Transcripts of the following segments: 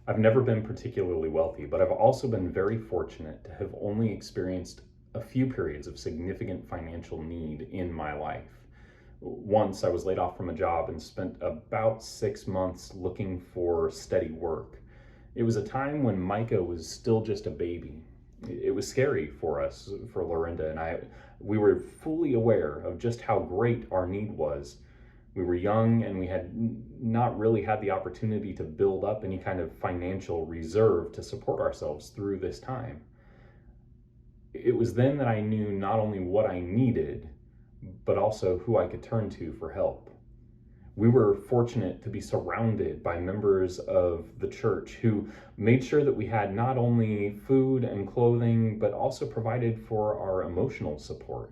I've never been particularly wealthy, but I've also been very fortunate to have only experienced a few periods of significant financial need in my life. Once I was laid off from a job and spent about 6 months looking for steady work. It was a time when Micah was still just a baby. It was scary for us, for Lorinda and I. We were fully aware of just how great our need was. We were young and we had not really had the opportunity to build up any kind of financial reserve to support ourselves through this time. It was then that I knew not only what I needed, but also who I could turn to for help. We were fortunate to be surrounded by members of the church who made sure that we had not only food and clothing, but also provided for our emotional support.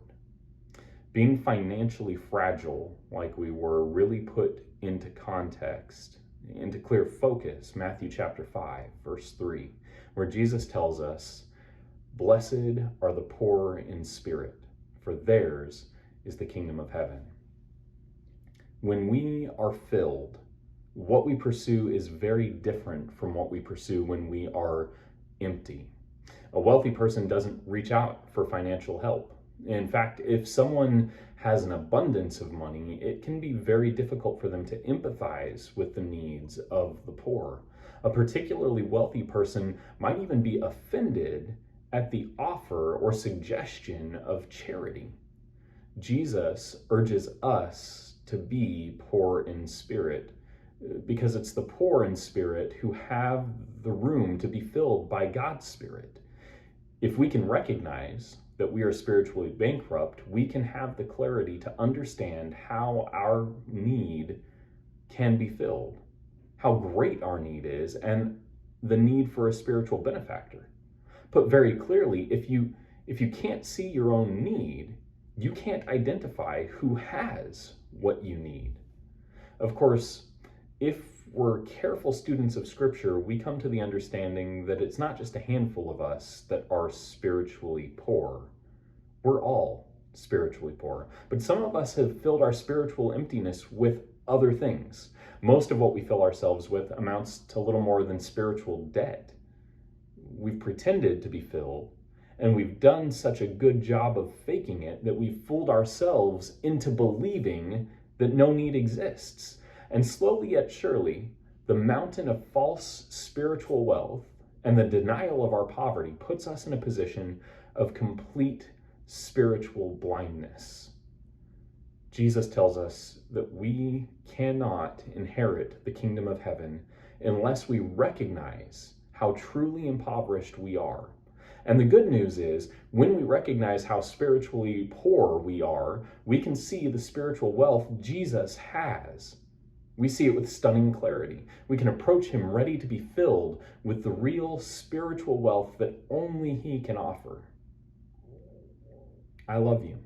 Being financially fragile, like we were, really put into context, into clear focus, Matthew chapter 5, verse 3, where Jesus tells us, "Blessed are the poor in spirit, for theirs is the kingdom of heaven." When we are filled, what we pursue is very different from what we pursue when we are empty. A wealthy person doesn't reach out for financial help. In fact, if someone has an abundance of money, it can be very difficult for them to empathize with the needs of the poor. A particularly wealthy person might even be offended at the offer or suggestion of charity. Jesus urges us to be poor in spirit, because it's the poor in spirit who have the room to be filled by God's Spirit. If we can recognize that we are spiritually bankrupt, we can have the clarity to understand how our need can be filled, how great our need is, and the need for a spiritual benefactor. Put very clearly, if you can't see your own need, you can't identify who has what you need. Of course, if we're careful students of Scripture, we come to the understanding that it's not just a handful of us that are spiritually poor. We're all spiritually poor. But some of us have filled our spiritual emptiness with other things. Most of what we fill ourselves with amounts to little more than spiritual debt. We've pretended to be filled, and we've done such a good job of faking it that we've fooled ourselves into believing that no need exists. And slowly yet surely, the mountain of false spiritual wealth and the denial of our poverty puts us in a position of complete spiritual blindness. Jesus tells us that we cannot inherit the kingdom of heaven unless we recognize how truly impoverished we are. And the good news is, when we recognize how spiritually poor we are, we can see the spiritual wealth Jesus has. We see it with stunning clarity. We can approach him ready to be filled with the real spiritual wealth that only he can offer. I love you.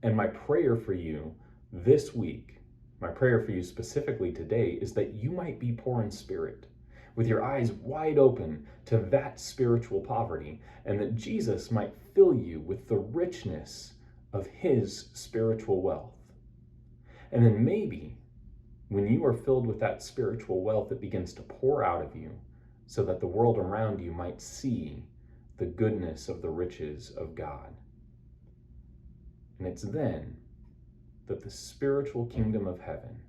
And my prayer for you this week, my prayer for you specifically today, is that you might be poor in spirit, with your eyes wide open to that spiritual poverty, and that Jesus might fill you with the richness of his spiritual wealth. And then maybe when you are filled with that spiritual wealth, it begins to pour out of you so that the world around you might see the goodness of the riches of God. And it's then that the spiritual kingdom of heaven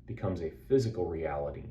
becomes a physical reality